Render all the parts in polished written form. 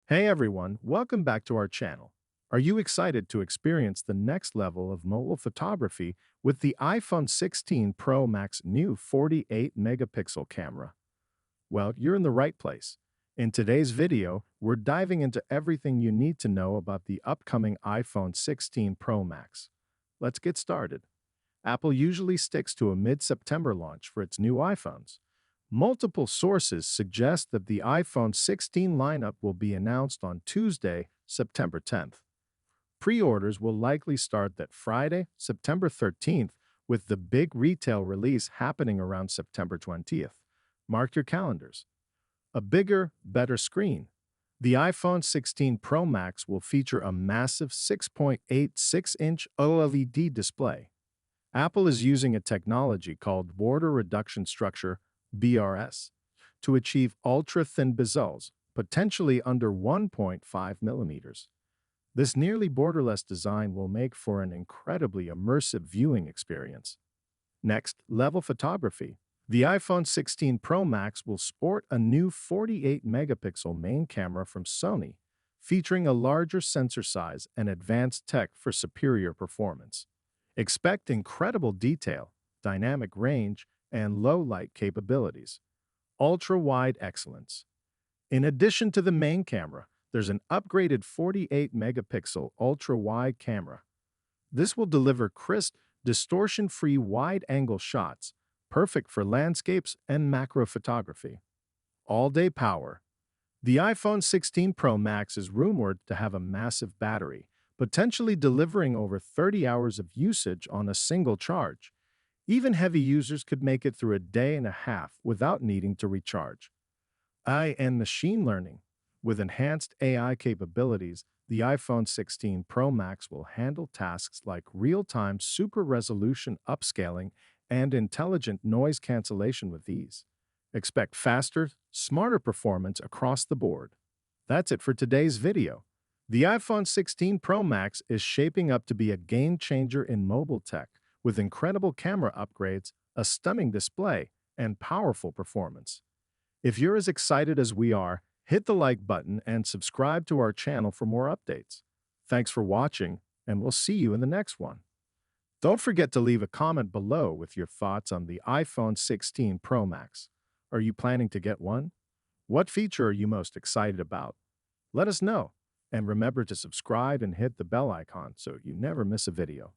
Hey everyone, welcome back to our channel. Are you excited to experience the next level of mobile photography with the iPhone 16 Pro Max new 48 megapixel camera? Well, you're in the right place. In today's video, we're diving into everything you need to know about the upcoming iPhone 16 Pro Max. Let's get started. Apple usually sticks to a mid-September launch for its new iPhones. Multiple sources suggest that the iPhone 16 lineup will be announced on Tuesday, September 10th. Pre-orders will likely start that Friday, September 13th, with the big retail release happening around September 20th. Mark your calendars. A bigger, better screen. The iPhone 16 Pro Max will feature a massive 6.86-inch OLED display. Apple is using a technology called border reduction structure (BRS) to achieve ultra-thin bezels, potentially under 1.5 millimeters. This nearly borderless design will make for an incredibly immersive viewing experience. Next, level photography. The iPhone 16 Pro Max will sport a new 48 megapixel main camera from Sony, featuring a larger sensor size and advanced tech for superior performance. Expect incredible detail, dynamic range, and low light capabilities. Ultra-wide excellence. In addition to the main camera, there's an upgraded 48 megapixel ultra-wide camera. This will deliver crisp, distortion-free wide-angle shots, perfect for landscapes and macro photography. All-day power. The iPhone 16 Pro Max is rumored to have a massive battery, potentially delivering over 30 hours of usage on a single charge. Even heavy users could make it through a day and a half without needing to recharge. AI and machine learning. With enhanced AI capabilities, the iPhone 16 Pro Max will handle tasks like real-time super-resolution upscaling and intelligent noise cancellation with ease. Expect faster, smarter performance across the board. That's it for today's video. The iPhone 16 Pro Max is shaping up to be a game-changer in mobile tech, with incredible camera upgrades, a stunning display, and powerful performance. If you're as excited as we are, hit the like button and subscribe to our channel for more updates. Thanks for watching, and we'll see you in the next one. Don't forget to leave a comment below with your thoughts on the iPhone 16 Pro Max. Are you planning to get one? What feature are you most excited about? Let us know, and remember to subscribe and hit the bell icon so you never miss a video.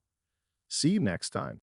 See you next time.